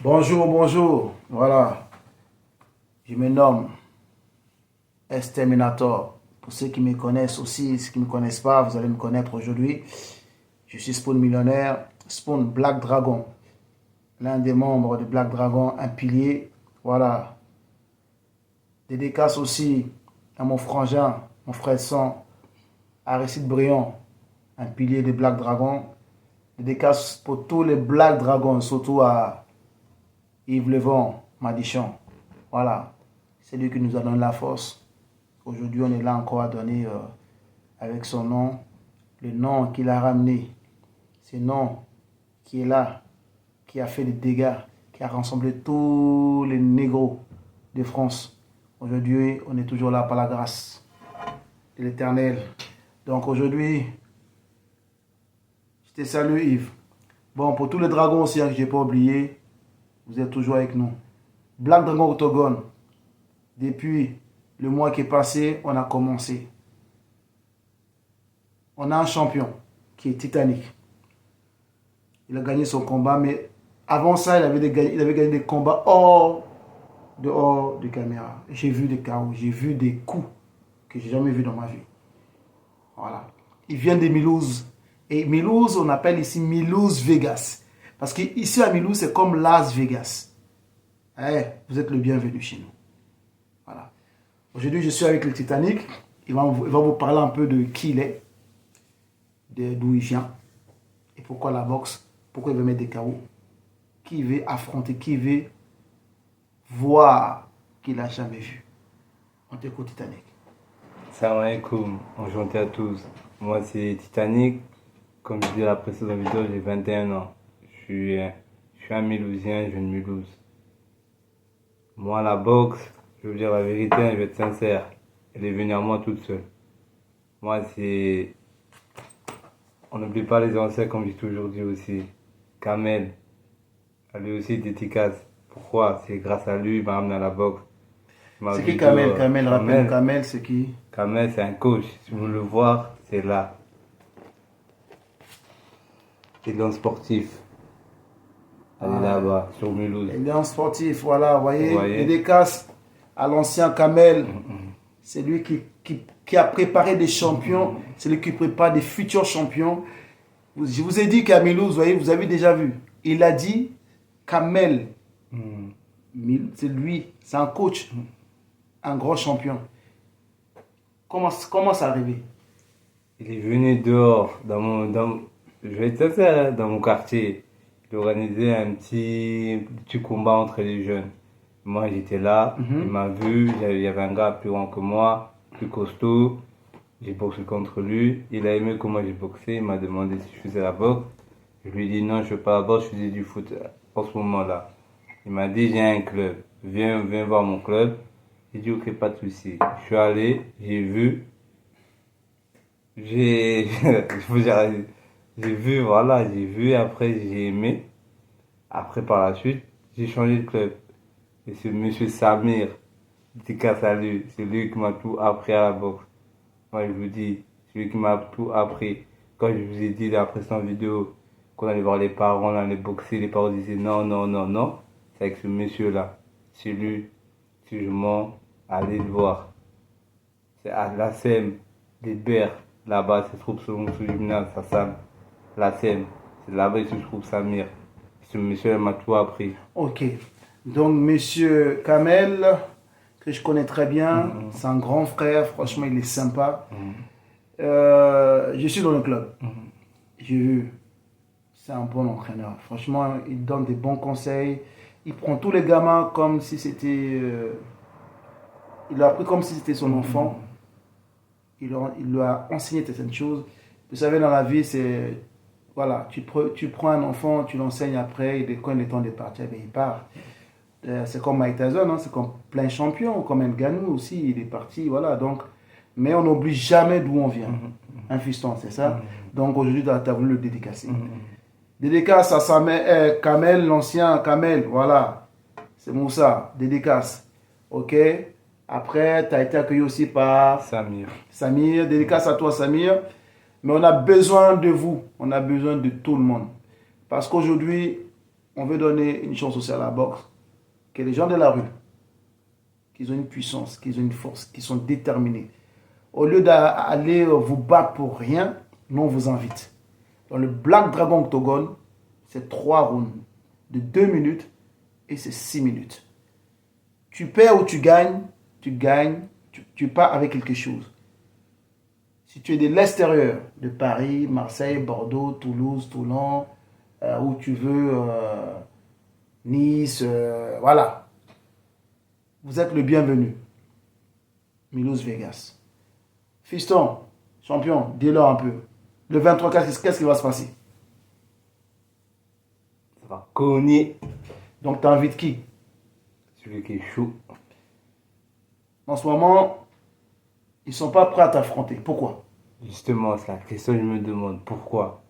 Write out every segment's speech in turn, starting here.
Bonjour, bonjour. Voilà, je me nomme Exterminator. Pour ceux qui me connaissent aussi, ceux qui ne me connaissent pas, vous allez me connaître aujourd'hui. Je suis Spoon Millionnaire, Spoon Black Dragon, l'un des membres de Black Dragon, un pilier. Voilà, dédicace aussi à mon frangin, mon frère sang, Aristide Briand, un pilier de Black Dragon. Dédicace pour tous les Black Dragons, surtout à Yves Levon, Madichon. Voilà, c'est lui qui nous a donné la force. Aujourd'hui, on est là encore à donner avec son nom, le nom qu'il a ramené. Ce nom qui est là, qui a fait des dégâts, qui a rassemblé tous les négros de France. Aujourd'hui, on est toujours là par la grâce de l'Éternel. Donc aujourd'hui, je te salue Yves. Bon, pour tous les dragons aussi, que je n'ai pas oublié, vous êtes toujours avec nous. Black Dragon Octogone, depuis le mois qui est passé, on a commencé. On a un champion qui est Titanic. Il a gagné son combat, mais avant ça, il avait gagné des combats dehors de caméra. J'ai vu des chaos, j'ai vu des coups que j'ai jamais vus dans ma vie. Voilà. Il vient de Mulhouse. Et Mulhouse, on appelle ici Mulhouse Vegas. Parce qu'ici à Mulhouse, c'est comme Las Vegas. Vous êtes le bienvenu chez nous. Voilà. Aujourd'hui, je suis avec le Titanic. Il va vous parler un peu de qui il est, d'où il vient, et pourquoi la boxe, pourquoi il veut mettre des KO, qui il veut affronter, qui il veut voir qu'il n'a jamais vu. On t'écoute, Titanic. Salam alaikum, enchanté à tous. Moi c'est Titanic. Comme je dis dans la précédente vidéo, j'ai 21 ans. Je suis un Mulhousien, je viens de Mulhouse. Moi la boxe, je veux dire la vérité, je vais être sincère. Elle est venue à moi toute seule. Moi c'est... On n'oublie pas les anciens comme j'ai toujours dit aussi. Kamel, elle est aussi dédicace. Pourquoi? C'est grâce à lui, il m'a amené à la boxe. C'est qui Kamel? Rappelle, Kamel, c'est qui? Kamel, c'est un coach. Si vous voulez le voir, c'est là. Il est un sportif. Elle est là-bas, sur Mulhouse. Il est un sportif, voilà, vous voyez. Dédicace à l'ancien Kamel. C'est lui qui a préparé des champions. C'est lui qui prépare des futurs champions. Je vous ai dit qu'à Mulhouse, vous voyez, vous avez déjà vu. Il a dit Kamel. C'est lui, c'est un coach, un grand champion. Comment ça arrivé? Il est venu dehors, je vais être sincère, dans mon quartier. Il organisait un petit combat entre les jeunes. Moi, j'étais là, il m'a vu, il y avait un gars plus grand que moi, plus costaud. J'ai boxé contre lui. Il a aimé comment j'ai boxé, il m'a demandé si je faisais la boxe. Je lui ai dit non, je ne fais pas la boxe, je faisais du foot en ce moment-là. Il m'a dit j'ai un club, viens voir mon club. J'ai dit ok, pas de souci. Je suis allé, j'ai vu. J'ai vu, voilà, j'ai vu, après j'ai aimé. Après par la suite, j'ai changé de club. Et c'est monsieur Samir, dédicace à lui, c'est lui qui m'a tout appris à la boxe. Moi je vous dis, c'est lui qui m'a tout appris. Quand je vous ai dit dans la précédente vidéo qu'on allait voir les parents, on allait boxer, les parents disaient non, non, non, non. C'est avec ce monsieur-là. C'est lui, si je mens, allez le voir. C'est à la SEM, des Berres. Là-bas, se trouve son gymnase, sa salle. La SEM, c'est là-bas que se trouve Samir. Ce monsieur m'a tout appris. Ok. Donc, monsieur Kamel, que je connais très bien, c'est un grand frère, franchement, il est sympa. Je suis dans le club. J'ai vu, c'est un bon entraîneur. Franchement, il donne des bons conseils. Il prend tous les gamins comme si c'était... il l'a pris comme si c'était son enfant. Il lui a enseigné certaines choses. Vous savez, dans la vie, c'est... Voilà, tu prends un enfant, tu l'enseignes après, et quand il est temps de partir, il part. C'est comme Mike Tyson, hein, c'est comme plein de champions, comme Ngannou aussi, il est parti, voilà. Donc, mais on n'oublie jamais d'où on vient. Un fiston, c'est ça. Donc aujourd'hui, tu as voulu le dédicacer. Dédicace à Kamel, l'ancien Kamel, voilà. C'est Moussa, dédicace. Ok. Après, tu as été accueilli aussi par Samir, dédicace à toi Samir. Mais on a besoin de vous, on a besoin de tout le monde. Parce qu'aujourd'hui, on veut donner une chance aussi à la boxe, que les gens de la rue, qu'ils ont une puissance, qu'ils ont une force, qu'ils sont déterminés. Au lieu d'aller vous battre pour rien, nous on vous invite. Dans le Black Dragon Octogone, c'est 3 rounds de 2 minutes et c'est 6 minutes. Tu perds ou tu gagnes, tu pars avec quelque chose. Si tu es de l'extérieur, de Paris, Marseille, Bordeaux, Toulouse, Toulon, où tu veux, Nice, voilà. Vous êtes le bienvenu. Milos Vegas. Fiston, champion, dis-leur un peu. Le 23, qu'est-ce qui va se passer? Ça va cogner. Donc, tu invites qui? Celui qui est chaud. En ce moment, ils ne sont pas prêts à t'affronter. Pourquoi? Justement, c'est la question que je me demande. Pourquoi?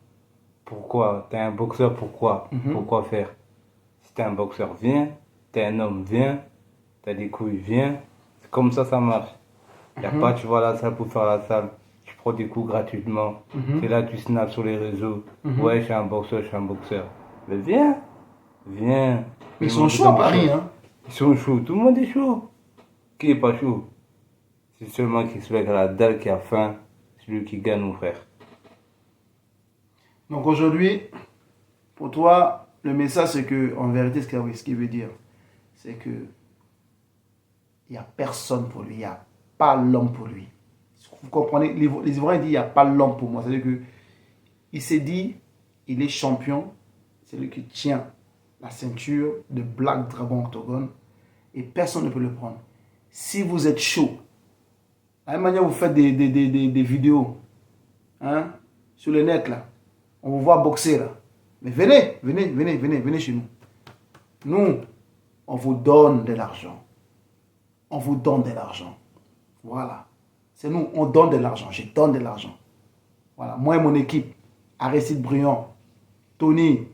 Pourquoi? T'es un boxeur, pourquoi? Pourquoi faire? Si t'es un boxeur, viens. T'es un homme, viens. T'as des couilles, viens. C'est comme ça marche. Y a pas, tu vas à la salle pour faire la salle. Tu prends des coups gratuitement. C'est là tu snaps sur les réseaux. Ouais, je suis un boxeur. Mais viens. Viens. Ils sont chauds à Paris, hein? Ils sont chauds. Tout le monde est chaud. Qui est pas chaud? C'est seulement qui se met à la dalle qui a faim. Celui qui gagne, mon frère. Donc aujourd'hui, pour toi, le message, c'est que, en vérité, ce qu'il veut dire, c'est que il n'y a personne pour lui, il n'y a pas l'homme pour lui. Vous comprenez? Les Ivoiriens disent, il n'y a pas l'homme pour moi. C'est-à-dire que il s'est dit, il est champion, c'est lui qui tient la ceinture de Black Dragon Octogone et personne ne peut le prendre. Si vous êtes chaud, de la même manière vous faites des vidéos, hein, sur le net là, on vous voit boxer là. Mais venez chez nous. Nous, on vous donne de l'argent. On vous donne de l'argent. Voilà. C'est nous, on donne de l'argent. Je donne de l'argent. Voilà. Moi et mon équipe, Aristide Briand, Tony,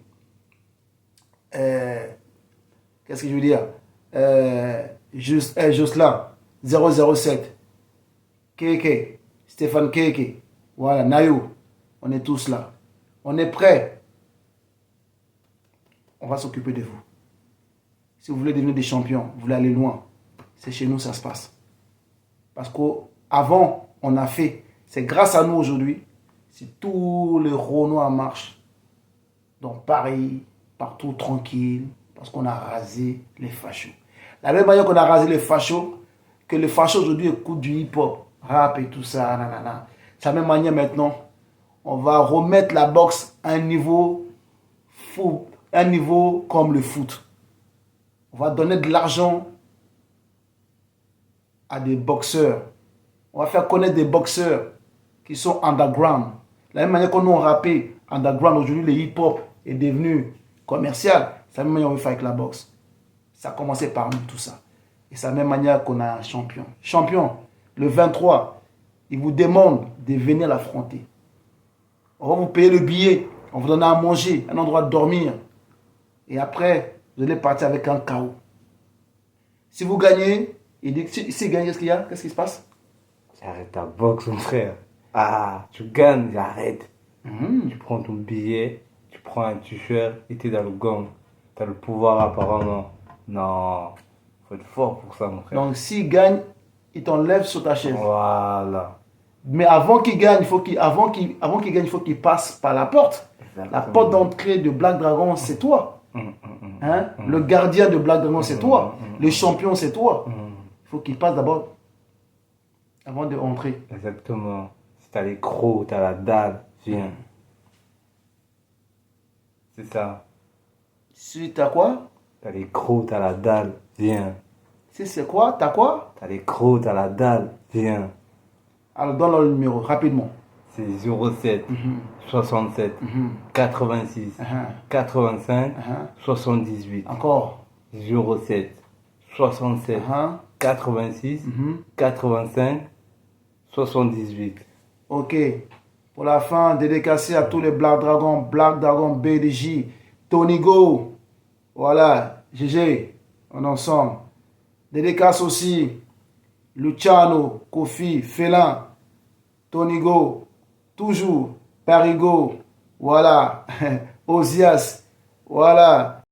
qu'est-ce que je veux dire? Jocelyn, 007, Keke, Stéphane Keke, voilà, Nayo, on est tous là. On est prêts. On va s'occuper de vous. Si vous voulez devenir des champions, vous voulez aller loin, c'est chez nous ça se passe. Parce qu'avant, on a fait, c'est grâce à nous aujourd'hui, si tous les Renois marchent dans Paris, partout tranquille, parce qu'on a rasé les fachos. La même manière qu'on a rasé les fachos, que les fachos aujourd'hui écoutent du hip-hop, rap et tout ça, nanana. C'est la même manière maintenant, on va remettre la boxe à un niveau fou, un niveau comme le foot. On va donner de l'argent à des boxeurs. On va faire connaître des boxeurs qui sont underground. De la même manière qu'on a rappé underground, aujourd'hui le hip-hop est devenu commercial. C'est la même manière qu'on veut faire avec la boxe. Ça a commencé par nous, tout ça. Et c'est la même manière qu'on a un champion. Champion, le 23, il vous demande de venir l'affronter. On va vous payer le billet, on vous donne à manger, un endroit de dormir. Et après, vous allez partir avec un KO. Si vous gagnez, il dit, si gagne, qu'est-ce qu'il y a? Qu'est-ce qui se passe? J'arrête ta boxe, mon frère. Ah, tu gagnes, j'arrête. Tu prends ton billet, tu prends un t-shirt et t'es dans le gang. T'as le pouvoir apparemment. Non, faut être fort pour ça, mon frère. Donc s'il gagne, il t'enlève sur ta chaise. Voilà. Mais avant qu'il gagne, il faut qu'il passe par la porte. Exactement. La porte d'entrée de Black Dragon, c'est toi. Hein? Le gardien de Black Dragon, c'est toi. Le champion, c'est toi. Il faut qu'il passe d'abord avant de rentrer. Exactement. Si t'as les crocs, t'as la dalle, viens. C'est ça. Si t'as quoi? T'as les crocs, t'as la dalle, viens. Si c'est quoi? T'as quoi? T'as les crocs, t'as la dalle, viens. Alors donne le numéro, rapidement. C'est 07 67 86 85 78. Encore. 07 67 86 85 78. Ok. Pour la fin, dédicacé à tous les Black Dragon BDJ, Tony Go. Voilà, GG, on est ensemble. Dédicace aussi, Luciano, Kofi, Félin, Tony Go, toujours, Parigo, voilà, Osias, voilà,